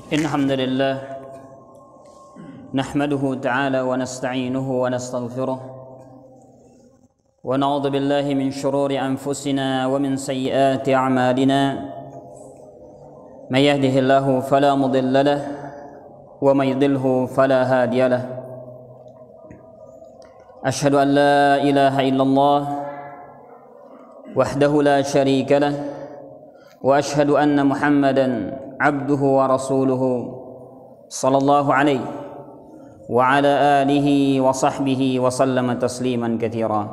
إن الحمد لله نحمده تعالى ونستعينه ونستغفره ونعوذ بالله من شرور أنفسنا ومن سيئات أعمالنا من يهده الله فلا مضل له ومن يضلل فلا هادي له أشهد أن لا إله إلا الله وحده لا شريك له وأشهد أن محمدا عبده ورسوله صلى الله عليه وعلى آله وصحبه وسلم تسليما كثيرا.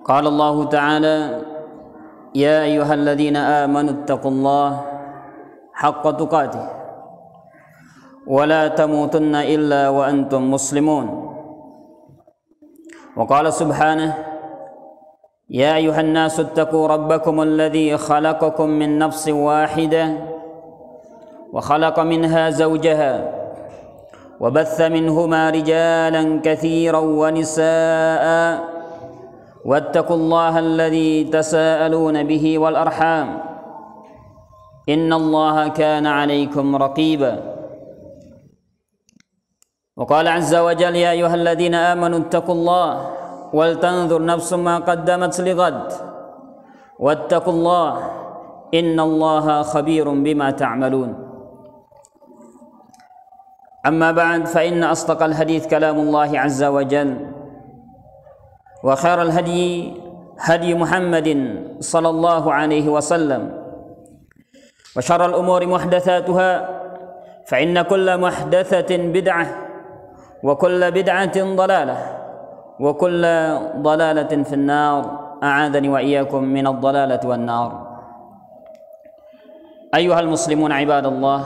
قال الله تعالى: يا أيها الذين آمنوا اتقوا الله حق تقاته ولا تموتن إلا وأنتم مسلمون. وقال سبحانه: يا أيها الناس اتقوا ربكم الذي خلقكم من نفس واحدة وخلق منها زوجها وبث منهما رجالا كثيرا ونساء واتقوا الله الذي تساءلون به والأرحام إن الله كان عليكم رقيبا. وقال عز وجل: يا أيها الذين آمنوا اتقوا الله ولتنظر نفس ما قدمت لغد واتقوا الله إن الله خبير بما تعملون. أما بعد، فإن أصدق الحديث كلام الله عز وجل، وخير الهدي هدي محمد صلى الله عليه وسلم، وشر الأمور محدثاتها فإن كل محدثة بدعة وكل بدعة ضلالة وكل ضلالة في النار أعاذني وإياكم من الضلالة والنار. أيها المسلمون عباد الله،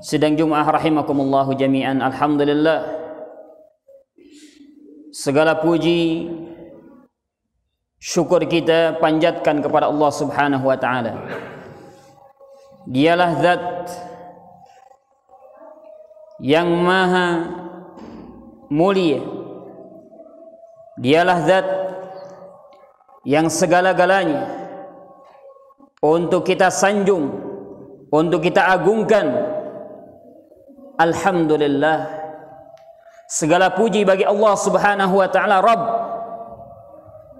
sidang Jumat rahimakumullahu jami'an. Alhamdulillah, segala puji syukur kita panjatkan kepada Allah Subhanahu wa taala. Dialah zat yang maha mulia, dialah zat yang segala-galanya untuk kita sanjung, untuk kita agungkan. Alhamdulillah, segala puji bagi Allah Subhanahu wa taala,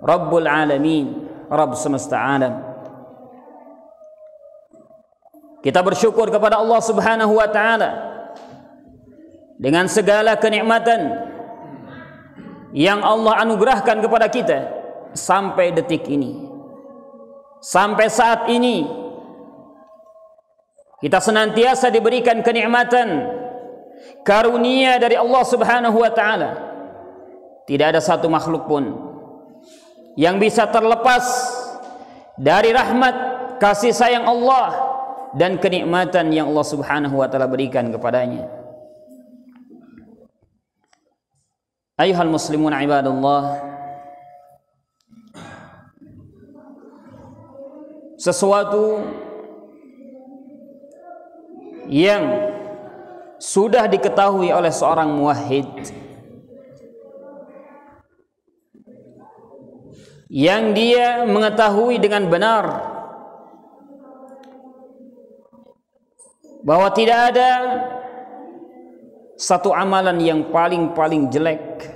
Rabbul alamin, Rabb semesta alam. Kita bersyukur kepada Allah Subhanahu wa taala dengan segala kenikmatan yang Allah anugerahkan kepada kita sampai detik ini, sampai saat ini. Kita senantiasa diberikan kenikmatan, karunia dari Allah Subhanahu wa taala. Tidak ada satu makhluk pun yang bisa terlepas dari rahmat, kasih sayang Allah dan kenikmatan yang Allah Subhanahu wa taala berikan kepadanya. Ayuhal muslimun ibadallah, sesuatu yang sudah diketahui oleh seorang muwahhid, yang dia mengetahui dengan benar bahwa tidak ada satu amalan yang paling jelek,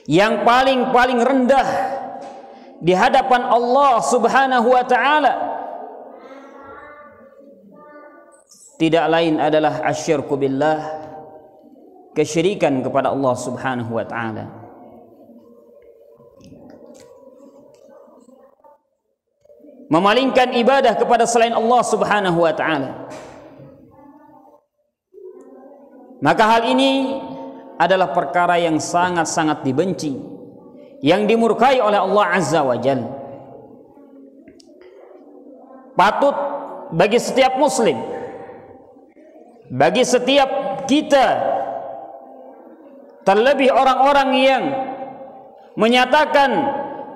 yang paling rendah di hadapan Allah Subhanahu wa taala, tidak lain adalah asyirku billah, kesyirikan kepada Allah Subhanahu wa taala. Memalingkan ibadah kepada selain Allah Subhanahu wa taala. Maka hal ini adalah perkara yang sangat-sangat dibenci, yang dimurkai oleh Allah Azza wa Jalla. Patut bagi setiap muslim, bagi setiap kita, terlebih orang-orang yang menyatakan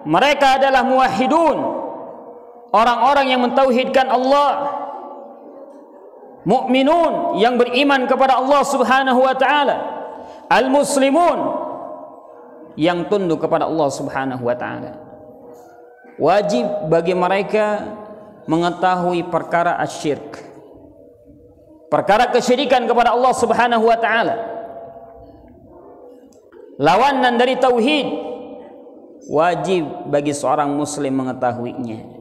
mereka adalah muwahhidun, orang-orang yang mentauhidkan Allah, mukminun yang beriman kepada Allah Subhanahu wa taala, al-muslimun yang tunduk kepada Allah Subhanahu wa taala. Wajib bagi mereka mengetahui perkara asyirk, perkara kesyirikan kepada Allah Subhanahu wa taala, lawanan dari tauhid, wajib bagi seorang muslim mengetahuinya.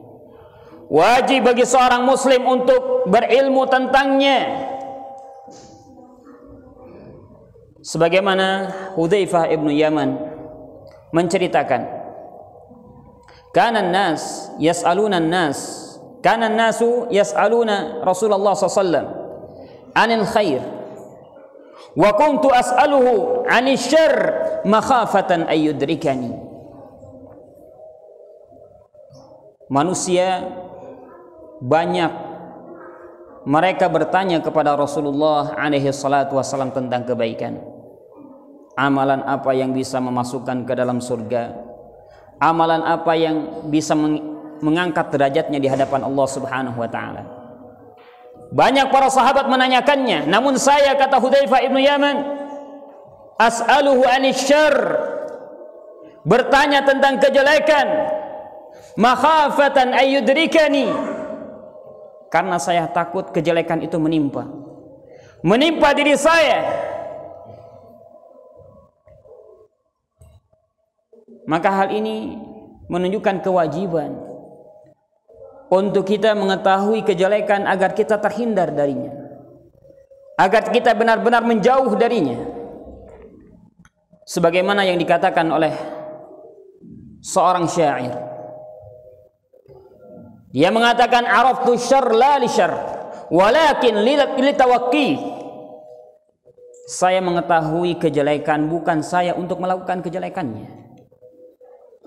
Wajib bagi seorang muslim untuk berilmu tentangnya. Sebagaimana Hudzaifah ibnu Yaman menceritakan, kana an-nasu yas'aluna Rasulullah SAW anil khair wa kuntu as'aluhu 'anil syarr makhafatan ay yudrikani. Manusia banyak mereka bertanya kepada Rasulullah alaihi salatu wasallam tentang kebaikan. Amalan apa yang bisa memasukkan ke dalam surga? Amalan apa yang bisa mengangkat derajatnya di hadapan Allah Subhanahu wa taala? Banyak para sahabat menanyakannya, namun saya, kata Hudzaifah ibnu Yaman, as'aluhu 'anil syarr, bertanya tentang kejelekan, makhafatan ayyudrikani, karena saya takut kejelekan itu menimpa diri saya. Maka hal ini menunjukkan kewajiban untuk kita mengetahui kejelekan agar kita terhindar darinya, agar kita benar-benar menjauh darinya. Sebagaimana yang dikatakan oleh seorang syair, dia mengatakan, araftu syarr la li syarr walakin li tawaqqi. Saya mengetahui kejelekan bukan saya untuk melakukan kejelekannya,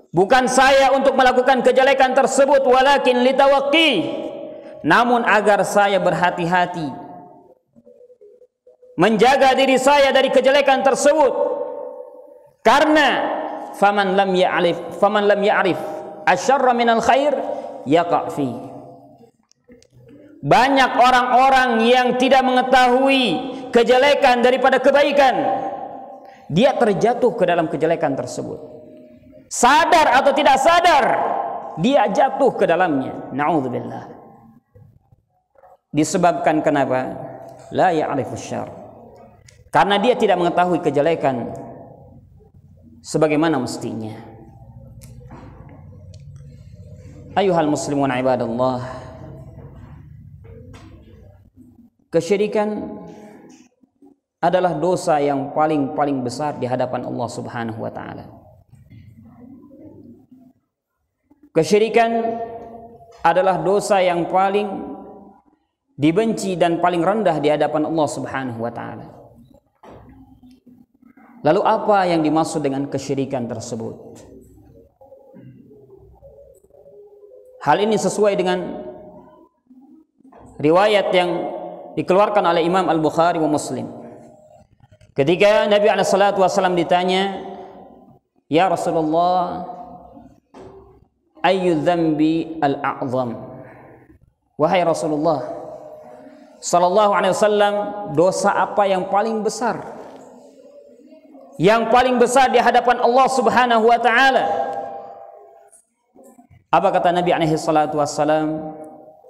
bukan saya untuk melakukan kejelekan tersebut, walakin li tawaqqi, namun agar saya berhati-hati menjaga diri saya dari kejelekan tersebut. Karena faman lam ya'rif asyarra minal khair yaqa fi. Banyak orang-orang yang tidak mengetahui kejelekan daripada kebaikan, dia terjatuh ke dalam kejelekan tersebut. Sadar atau tidak sadar, dia jatuh ke dalamnya. Na'udzubillah. Disebabkan kenapa? La ya'rifu syarr. Karena dia tidak mengetahui kejelekan sebagaimana mestinya. Ayuhal muslimun ibadallah, kesyirikan adalah dosa yang paling besar di hadapan Allah Subhanahu wa taala. Kesyirikan adalah dosa yang paling dibenci dan paling rendah di hadapan Allah Subhanahu wa taala. Lalu apa yang dimaksud dengan kesyirikan tersebut? Hal ini sesuai dengan riwayat yang dikeluarkan oleh Imam Al-Bukhari wa Muslim. Ketika Nabi SAW ditanya, ya Rasulullah, ayyu dzambi al-a'zam? Wahai Rasulullah sallallahu alaihi wasallam, dosa apa yang paling besar? Yang paling besar di hadapan Allah Subhanahu wa taala. Apa kata Nabi alaihi salatu wassalam?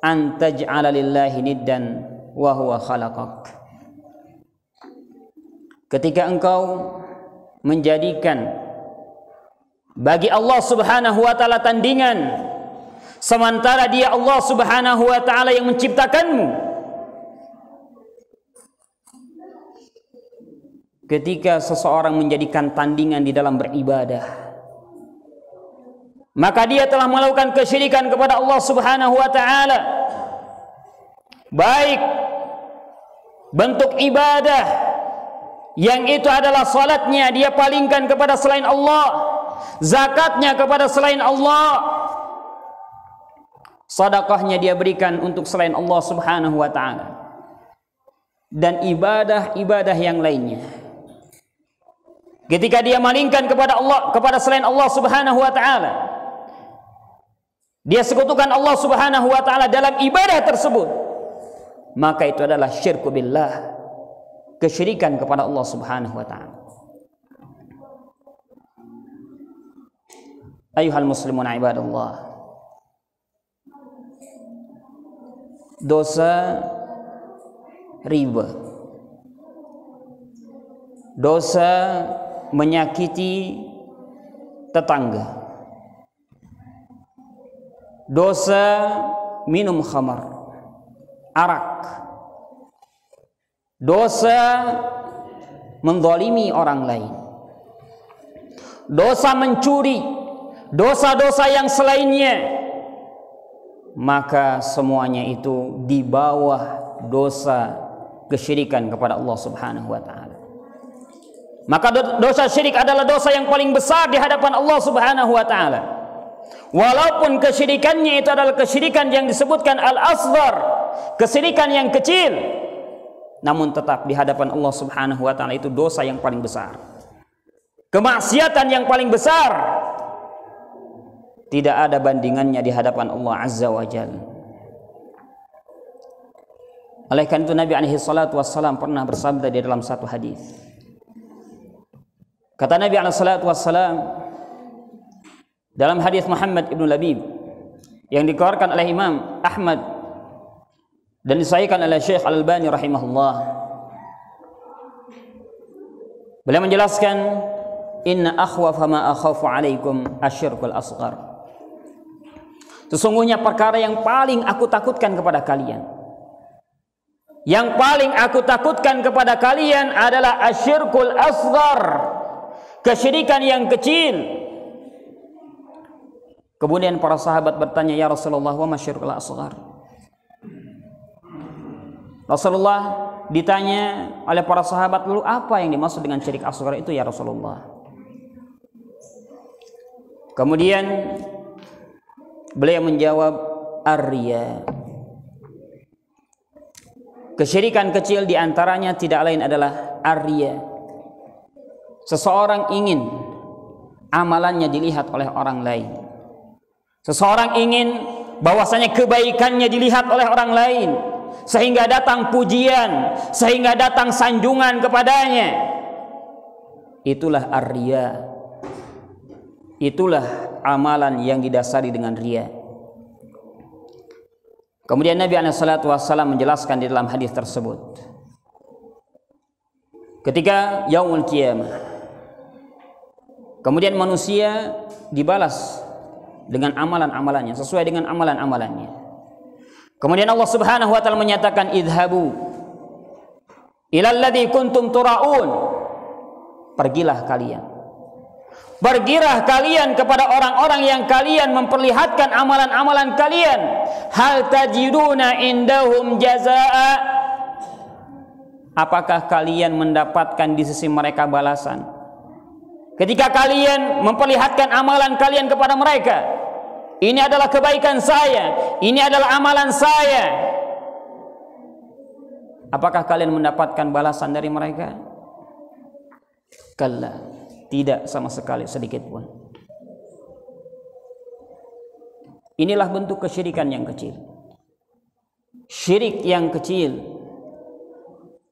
An taj'ala lillahi niddan wa huwa khalaqak. Ketika engkau menjadikan bagi Allah Subhanahu wa taala tandingan, sementara Dia Allah Subhanahu wa taala yang menciptakanmu. Ketika seseorang menjadikan tandingan di dalam beribadah, maka dia telah melakukan kesyirikan kepada Allah Subhanahu wa taala. Baik bentuk ibadah yang itu adalah salatnya dia palingkan kepada selain Allah, zakatnya kepada selain Allah, sedekahnya dia berikan untuk selain Allah Subhanahu wa taala, dan ibadah-ibadah yang lainnya. Ketika dia malingkan kepada Allah, kepada selain Allah Subhanahu wa taala, dia sekutukan Allah Subhanahu wa taala dalam ibadah tersebut, maka itu adalah syirku billah, kesyirikan kepada Allah Subhanahu wa taala. Ayuhal muslimun ibadallah, dosa riba, dosa menyakiti tetangga, dosa minum khamar, arak, dosa menzalimi orang lain, dosa mencuri, dosa-dosa yang selainnya, maka semuanya itu di bawah dosa kesyirikan kepada Allah Subhanahu wa taala. Maka dosa syirik adalah dosa yang paling besar di hadapan Allah Subhanahu wa taala. Walaupun kesyirikannya itu adalah kesyirikan yang disebutkan al-asghar, kesyirikan yang kecil, namun tetap di hadapan Allah Subhanahu wa taala itu dosa yang paling besar. Kemaksiatan yang paling besar, tidak ada bandingannya di hadapan Allah Azza wa Jalla. Oleh karena itu Nabi alaihi salatu wassalam pernah bersabda di dalam satu hadis. Kata Nabi alaihi salatu wassalam dalam hadis Muhammad ibn Labib yang dikeluarkan oleh Imam Ahmad dan disahihkan oleh Syekh Al-Albani rahimahullah. Beliau menjelaskan, inna akhwafa ma akhafu alaikum asyirkul asghar. Sesungguhnya perkara yang paling aku takutkan kepada kalian, yang paling aku takutkan kepada kalian adalah asyirkul asghar, kesyirikan yang kecil. Kemudian para sahabat bertanya, ya Rasulullah, wa masyirkul asghar? Rasulullah ditanya oleh para sahabat, lalu apa yang dimaksud dengan syirik asghar itu ya Rasulullah? Kemudian beliau menjawab, ar-riya. Kesyirikan kecil diantaranya tidak lain adalah ar-riya. Seseorang ingin amalannya dilihat oleh orang lain. Seseorang ingin bahwasanya kebaikannya dilihat oleh orang lain, sehingga datang pujian, sehingga datang sanjungan kepadanya. Itulah ar-riya. Itulah amalan yang didasari dengan riya. Kemudian Nabi SAW menjelaskan di dalam hadis tersebut, ketika yaumul qiyamah, kemudian manusia dibalas dengan amalan-amalannya, sesuai dengan amalan-amalannya. Kemudian Allah Subhanahu wa taala menyatakan, idhabu ilal ladzi kuntum turaun. Pergilah kalian kepada orang-orang yang kalian memperlihatkan amalan-amalan kalian. Hal tajiduna indahum jazaa. Apakah kalian mendapatkan di sisi mereka balasan ketika kalian memperlihatkan amalan kalian kepada mereka? Ini adalah kebaikan saya, ini adalah amalan saya. Apakah kalian mendapatkan balasan dari mereka? Kalla, tidak sama sekali, sedikit pun. Inilah bentuk kesyirikan yang kecil. Syirik yang kecil,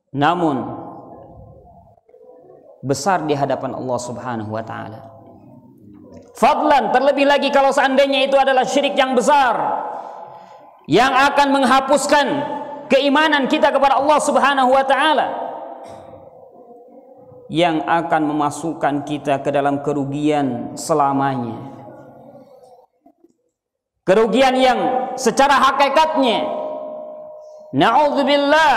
namun besar di hadapan Allah Subhanahu wa taala. Fadlan, terlebih lagi kalau seandainya itu adalah syirik yang besar yang akan menghapuskan keimanan kita kepada Allah Subhanahu wa taala, yang akan memasukkan kita ke dalam kerugian selamanya. Kerugian yang secara hakikatnya, na'udzubillah,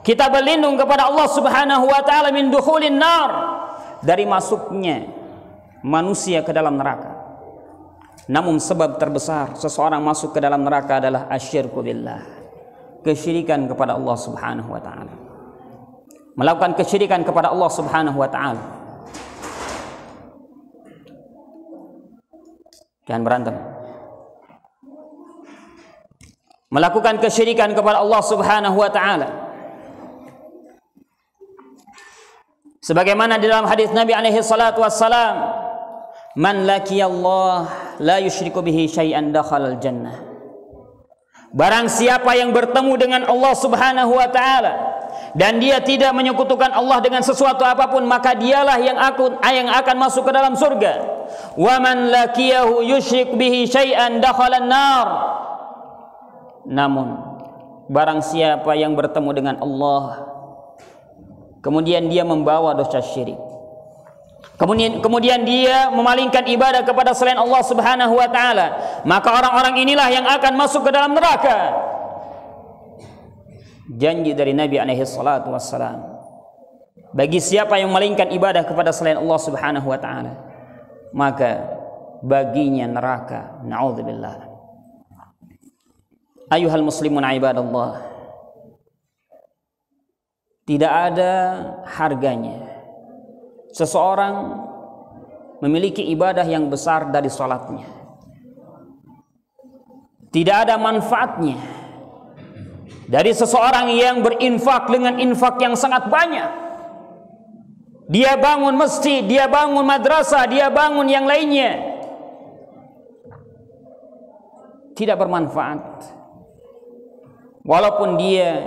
kita berlindung kepada Allah Subhanahu wa taala min dukhulin nar, dari masuknya manusia ke dalam neraka. Namun sebab terbesar seseorang masuk ke dalam neraka adalah asyirku billah, kesyirikan kepada Allah Subhanahu wa taala. Melakukan kesyirikan kepada Allah Subhanahu wa taala. Jangan berantem. Melakukan kesyirikan kepada Allah Subhanahu wa taala. Sebagaimana di dalam hadis Nabi alaihi salatu wassalam, man laqiyallah la yusyriku bihi syai'an dakhalal jannah. Barang siapa yang bertemu dengan Allah Subhanahu wa taala dan dia tidak menyekutukan Allah dengan sesuatu apapun, maka dialah yang akan masuk ke dalam surga. Wa man laqiyahu yusyrik bihi syai'an dakhalan nar. Namun barang siapa yang bertemu dengan Allah kemudian dia membawa dosa syirik, kemudian dia memalingkan ibadah kepada selain Allah Subhanahu wa taala, maka orang-orang inilah yang akan masuk ke dalam neraka. Janji dari Nabi alaihi salatu wassalam, bagi siapa yang memalingkan ibadah kepada selain Allah Subhanahu wa taala, maka baginya neraka. Na'udzubillah. Ayuhal muslimun ibadallah, tidak ada harganya seseorang memiliki ibadah yang besar dari salatnya. Tidak ada manfaatnya dari seseorang yang berinfak dengan infak yang sangat banyak. Dia bangun masjid, dia bangun madrasah, dia bangun yang lainnya, tidak bermanfaat. Walaupun dia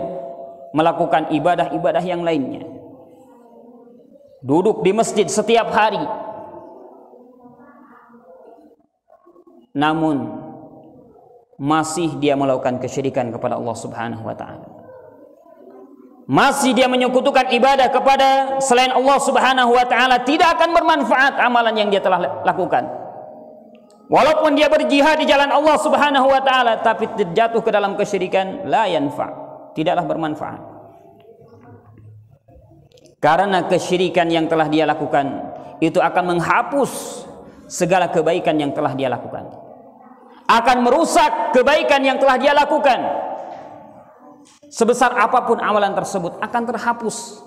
melakukan ibadah-ibadah yang lainnya, duduk di masjid setiap hari, namun masih dia melakukan kesyirikan kepada Allah Subhanahu wa taala. Masih dia menyekutukan ibadah kepada selain Allah Subhanahu wa taala, tidak akan bermanfaat amalan yang dia telah lakukan. Walaupun dia berjihad di jalan Allah Subhanahu wa taala, tapi terjatuh ke dalam kesyirikan, la yanfa', tidaklah bermanfaat. Karena kesyirikan yang telah dia lakukan itu akan menghapus segala kebaikan yang telah dia lakukan, akan merusak kebaikan yang telah dia lakukan. Sebesar apapun amalan tersebut akan terhapus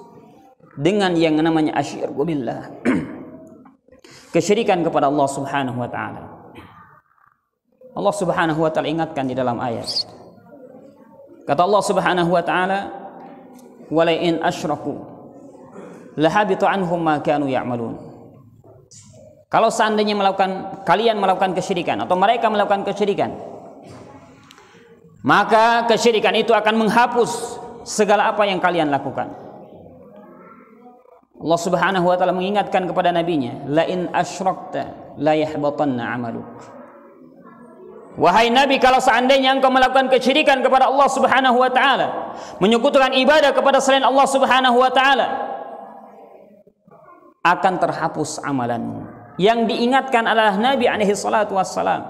dengan yang namanya asyirku billah, kesyirikan kepada Allah Subhanahu wa taala. Allah Subhanahu wa taala ingatkan di dalam ayat, kata Allah Subhanahu wa taala, "Wala in asyraku lahabita anhum ma kanu ya'malun." Kalau seandainya kalian melakukan kesyirikan atau mereka melakukan kesyirikan, maka kesyirikan itu akan menghapus segala apa yang kalian lakukan. Allah Subhanahu wa taala mengingatkan kepada nabinya, "La in asyrakta la yahbatanna 'amaluk." Wahai Nabi, kalau seandainya engkau melakukan kesyirikan kepada Allah Subhanahu wa taala, menyekutukan ibadah kepada selain Allah Subhanahu wa taala, akan terhapus amalanmu. Yang diingatkan adalah Nabi alaihi salatu wassalam.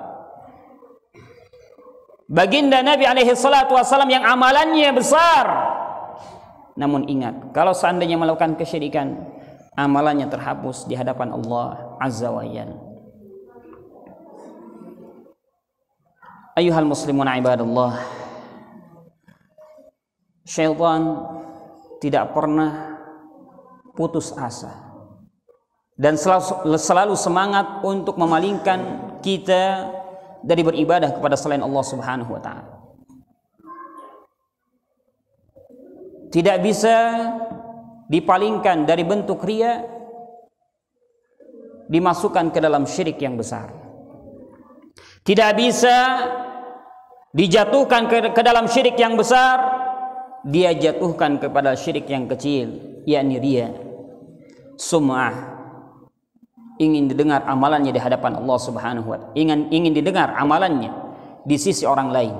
Baginda Nabi alaihi salatu wassalam yang amalannya besar. Namun ingat, kalau seandainya melakukan kesyirikan, amalannya terhapus di hadapan Allah Azza wa Jalla. Ayuhal muslimun ibadallah, syaitan tidak pernah putus asa dan selalu semangat untuk memalingkan kita dari beribadah kepada selain Allah Subhanahu wa taala. Tidak bisa dipalingkan dari bentuk riya, dimasukkan ke dalam syirik yang besar. Tidak bisa dijatuhkan ke dalam syirik yang besar, dia jatuhkan kepada syirik yang kecil, yakni riya, sum'ah, ingin didengar amalannya di hadapan Allah Subhanahu wa taala, ingin didengar amalannya di sisi orang lain.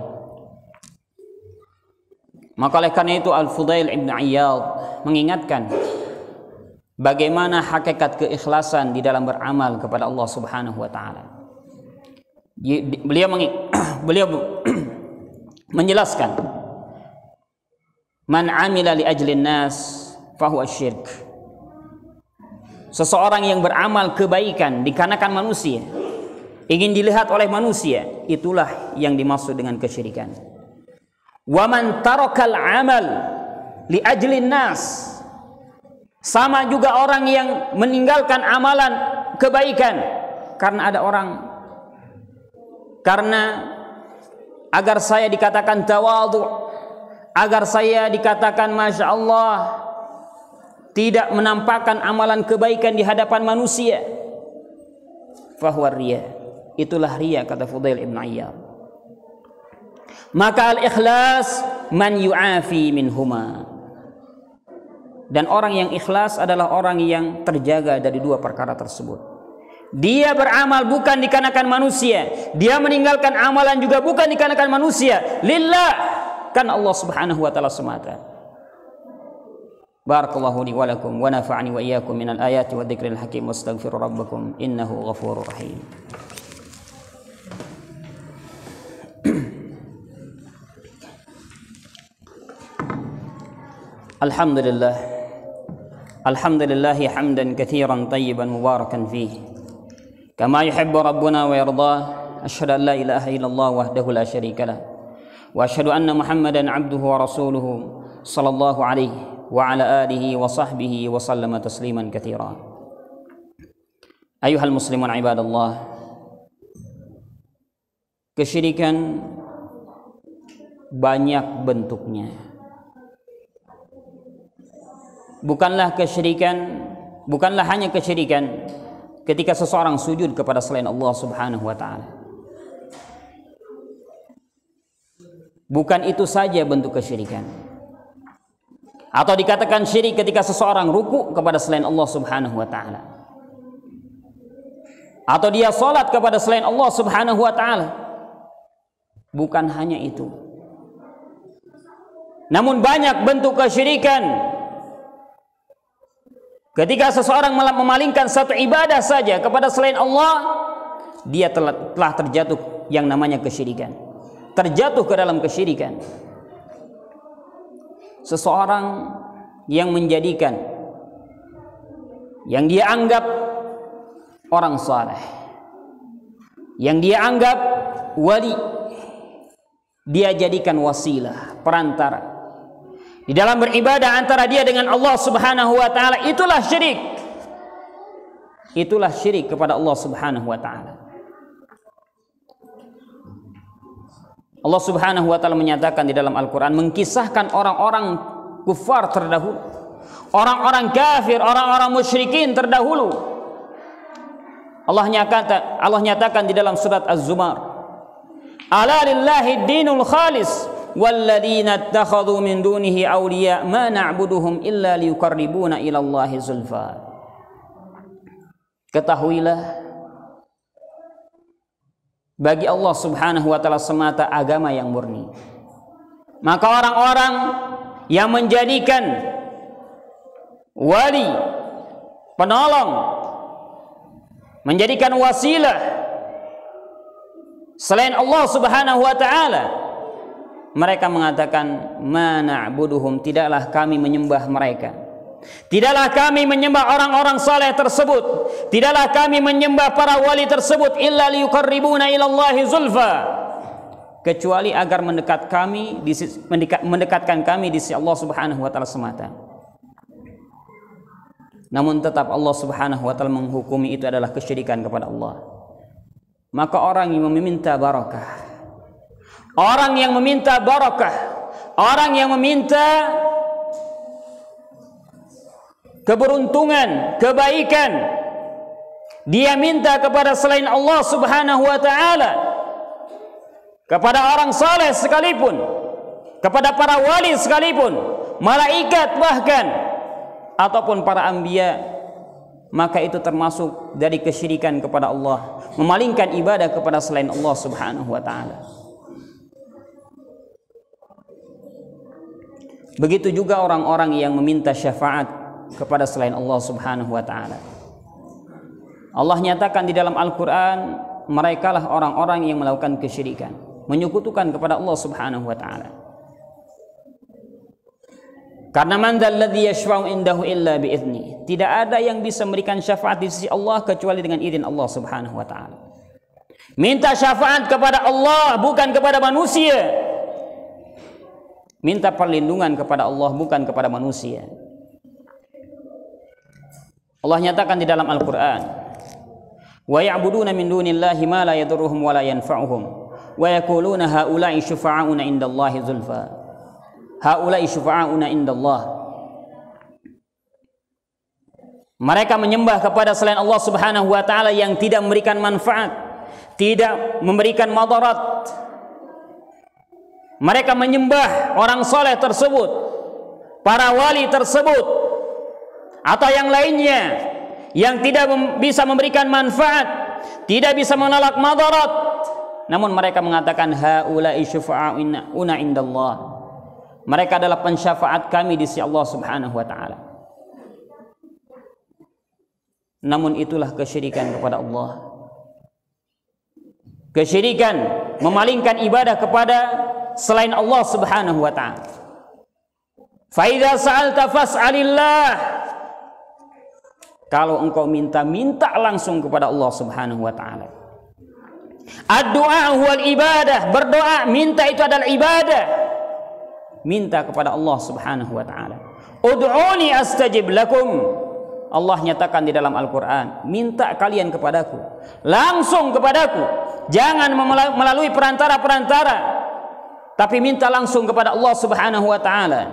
Maka oleh karena itu Al-Fudail Ibn Iyad mengingatkan bagaimana hakikat keikhlasan di dalam beramal kepada Allah Subhanahu wa taala. Beliau menjelaskan, man amila li ajlin nas fahuwa syirk. Seseorang yang beramal kebaikan dikarenakan manusia, ingin dilihat oleh manusia, itulah yang dimaksud dengan kesyirikan. Wa man tarakal amal li ajlin nas, sama juga orang yang meninggalkan amalan kebaikan karena ada orang, karena agar saya dikatakan tawadhu, agar saya dikatakan masya Allah, tidak menampakkan amalan kebaikan di hadapan manusia, fahuwa riya, itulah riya, kata Fudail Ibn Iyad. Maka al-ikhlas man yu'afi minhuma, dan orang yang ikhlas adalah orang yang terjaga dari dua perkara tersebut. Dia beramal bukan dikarenakan manusia, dia meninggalkan amalan juga bukan dikarenakan manusia, lillah, karena Allah Subhanahu wa taala semata. Barakallahu li wa lakum wa nafa'ani wa iyyakum minal ayati wa dzikril hakim wastaghfiru rabbakum innahu ghafurur rahim. Alhamdulillah hamdan katsiran tayyiban mubarakan fihi kama yuhibbu rabbuna wa yardah. Asyhadu an la ilaha illallah wahdahu la syarika lah wa asyhadu anna Muhammadan abduhu wa rasuluhu sallallahu alaihi wa ala alihi wa sahbihi wa sallama tasliman katsira. Ayuhal muslimun ibadallah, kesyirikan banyak bentuknya. Bukanlah hanya kesyirikan ketika seseorang sujud kepada selain Allah Subhanahu wa taala. Bukan itu saja bentuk kesyirikan. Atau dikatakan syirik ketika seseorang ruku kepada selain Allah Subhanahu wa taala. Atau dia salat kepada selain Allah Subhanahu wa taala. Bukan hanya itu. Namun banyak bentuk kesyirikan. Ketika seseorang memalingkan satu ibadah saja kepada selain Allah, dia telah terjatuh yang namanya kesyirikan. Terjatuh ke dalam kesyirikan. Seseorang yang menjadikan yang dia anggap orang saleh, yang dia anggap wali, dia jadikan wasilah, perantara di dalam beribadah antara dia dengan Allah Subhanahu wa taala. Itulah syirik. Itulah syirik kepada Allah Subhanahu wa taala. Allah Subhanahu wa taala menyatakan di dalam Al-Qur'an, mengkisahkan orang-orang kufar terdahulu, orang-orang kafir, orang-orang musyrikin terdahulu. Allah nyatakan di dalam surat Az-Zumar, ala lillahi dinul khalis walladzina ittakhadhu min dunihi awliya ma na'buduhum illa liyuqarribuna ila Allahi zulfa. Ketahuilah, bagi Allah Subhanahu wa taala semata agama yang murni. Maka orang-orang yang menjadikan wali, penolong, menjadikan wasilah selain Allah Subhanahu wa taala, mereka mengatakan, ma na'buduhum, tidaklah kami menyembah mereka, tidaklah kami menyembah orang-orang saleh tersebut, tidaklah kami menyembah para wali tersebut, illa liyuqarribuna ilallahi zulfa, kecuali agar mendekatkan kami di sisi Allah Subhanahu wa taala semata. Namun tetap Allah Subhanahu wa taala menghukumi itu adalah kesyirikan kepada Allah. Maka orang yang meminta barakah, orang yang meminta barakah, orang yang meminta keberuntungan, kebaikan, dia minta kepada selain Allah Subhanahu wa taala, kepada orang saleh sekalipun, kepada para wali sekalipun, malaikat bahkan, ataupun para anbiya, maka itu termasuk dari kesyirikan kepada Allah, memalingkan ibadah kepada selain Allah Subhanahu wa taala. Begitu juga orang-orang yang meminta syafaat kepada selain Allah Subhanahu wa taala. Allah nyatakan di dalam Al-Qur'an, merekalah orang-orang yang melakukan kesyirikan, menyekutukan kepada Allah Subhanahu wa taala. Karena man dzalladzi yashfa'u indahu illa bi'idznih, tidak ada yang bisa memberikan syafaat di sisi Allah kecuali dengan izin Allah Subhanahu wa taala. Minta syafaat kepada Allah, bukan kepada manusia. Minta perlindungan kepada Allah, bukan kepada manusia. Allah nyatakan di dalam Al-Qur'an, wa ya'buduna min dunillahi ma la yadurruhum wa la yanfa'uhum wa yaquluna haula'i syufa'auna indallahi zulfa. Haula'i syufa'auna indallah. Mereka menyembah kepada selain Allah Subhanahu wa taala yang tidak memberikan manfaat, tidak memberikan madarat. Mereka menyembah orang soleh tersebut, para wali tersebut, atau yang lainnya yang tidak bisa memberikan manfaat, tidak bisa menolak madarat. Namun mereka mengatakan haula'i syufa'auna indallah. Mereka adalah pensyafaat kami di sisi Allah Subhanahu wa taala. Namun itulah kesyirikan kepada Allah. Kesyirikan, memalingkan ibadah kepada selain Allah Subhanahu wa taala. Fa idza sa'alta fas'alillah. Kalau engkau minta langsung kepada Allah Subhanahu wa taala. Ad-du'a huwal ibadah, berdoa, minta itu adalah ibadah. Minta kepada Allah Subhanahu wa taala. Ud'uni astajib lakum. Allah nyatakan di dalam Al-Qur'an, minta kalian kepadaku, langsung kepadaku. Jangan melalui perantara-perantara, tapi minta langsung kepada Allah Subhanahu wa taala.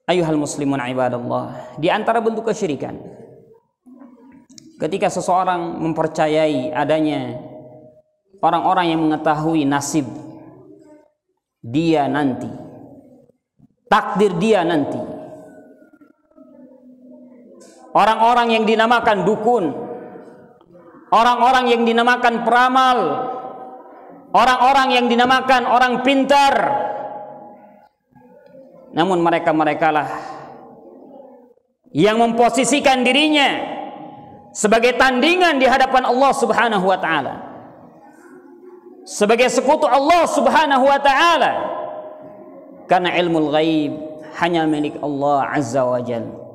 Ayuhal muslimun ibadallah, di antara bentuk kesyirikan ketika seseorang mempercayai adanya orang-orang yang mengetahui nasib dia nanti, takdir dia nanti. Orang-orang yang dinamakan dukun, orang-orang yang dinamakan peramal, orang-orang yang dinamakan orang pintar. Namun mereka-merekalah yang memposisikan dirinya sebagai tandingan di hadapan Allah Subhanahu wa taala, sebagai sekutu Allah Subhanahu wa taala, karena ilmu ghaib hanya milik Allah Azza wa Jalla.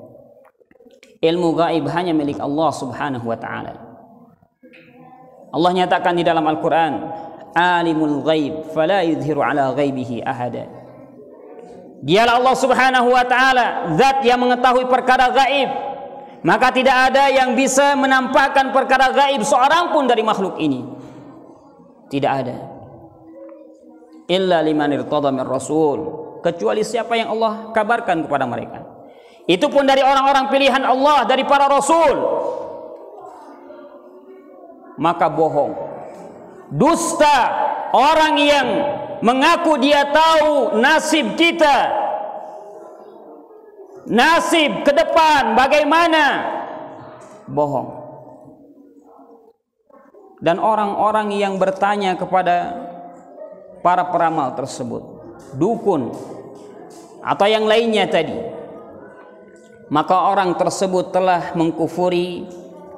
Ilmu gaib hanya milik Allah Subhanahu wa taala. Allah nyatakan di dalam Al-Qur'an, alimul ghaib fala yudhiru ala ghaibihi ahada. Dialah Allah Subhanahu wa taala zat yang mengetahui perkara gaib, maka tidak ada yang bisa menampakkan perkara gaib seorang pun dari makhluk ini. Tidak ada. Illa liman irtada min rasul, kecuali siapa yang Allah kabarkan kepada mereka. Itu pun dari orang-orang pilihan Allah, dari para rasul. Maka bohong, dusta orang yang mengaku dia tahu nasib kita, nasib ke depan bagaimana. Bohong. Dan orang-orang yang bertanya kepada para peramal tersebut, dukun atau yang lainnya tadi, maka orang tersebut telah mengkufuri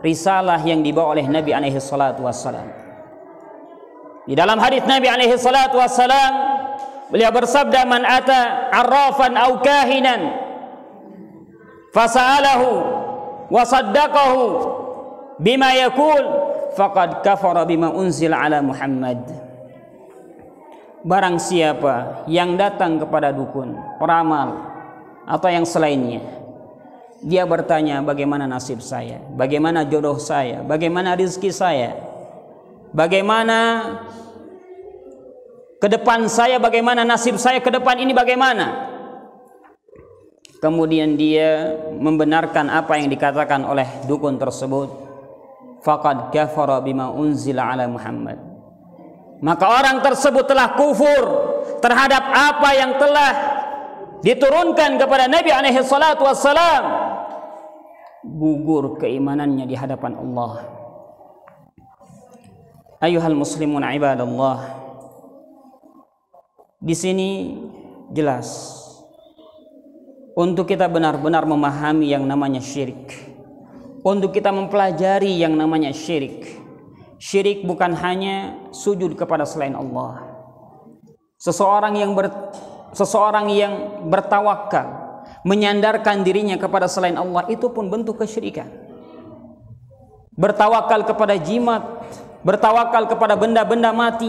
risalah yang dibawa oleh Nabi alaihi salatu wassalam. Di dalam hadis Nabi alaihi salatu wassalam, beliau bersabda, man ata arrafan aw kahinan fasa'alahu wa saddaqahu bima yaqul faqad kafara bima unzila ala Muhammad. Barang siapa yang datang kepada dukun, peramal atau yang selainnya, dia bertanya bagaimana nasib saya, bagaimana jodoh saya, bagaimana rezeki saya, bagaimana ke depan saya, bagaimana nasib saya ke depan ini bagaimana. Kemudian dia membenarkan apa yang dikatakan oleh dukun tersebut, faqad kafara bima unzila ala Muhammad. Maka orang tersebut telah kufur terhadap apa yang telah diturunkan kepada Nabi alaihi salatu wassalam. Gugur keimanannya di hadapan Allah. Ayuhal muslimun ibadallah, di sini jelas untuk kita benar-benar memahami yang namanya syirik, untuk kita mempelajari yang namanya syirik. Syirik bukan hanya sujud kepada selain Allah. Seseorang yang bertawakal, menyandarkan dirinya kepada selain Allah, itu pun bentuk kesyirikan. Bertawakal kepada jimat, bertawakal kepada benda-benda mati,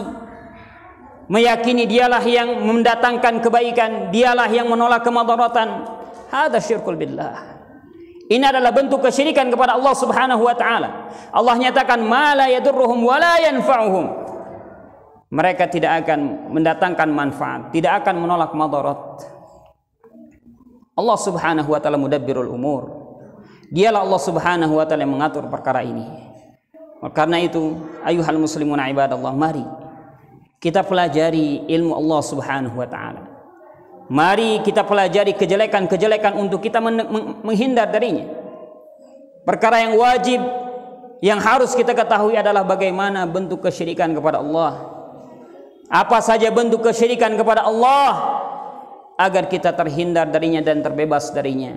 meyakini dialah yang mendatangkan kebaikan, dialah yang menolak kemadaratan. Hada syirkul billah. Ini adalah bentuk kesyirikan kepada Allah Subhanahu wa taala. Allah nyatakan ma la yadurruhum wa la yanfa'uhum. Mereka tidak akan mendatangkan manfaat, tidak akan menolak madarat. Allah Subhanahu wa taala mudabbirul umur. Dialah Allah Subhanahu wa taala yang mengatur perkara ini. Karena itu, ayuhal muslimun ibadallah, mari kita pelajari ilmu Allah Subhanahu wa taala. Mari kita pelajari kejelekan-kejelekan untuk kita menghindar darinya. Perkara yang wajib yang harus kita ketahui adalah bagaimana bentuk kesyirikan kepada Allah. apa saja bentuk kesyirikan kepada Allah, agar kita terhindar darinya dan terbebas darinya.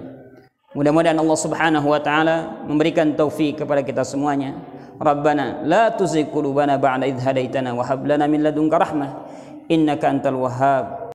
Mudah-mudahan Allah Subhanahu wa taala memberikan taufik kepada kita semuanya. Rabbana la tuzigh qulubana ba'da idh hadaitana wa hab lana min ladunka rahmah innaka antal wahhab.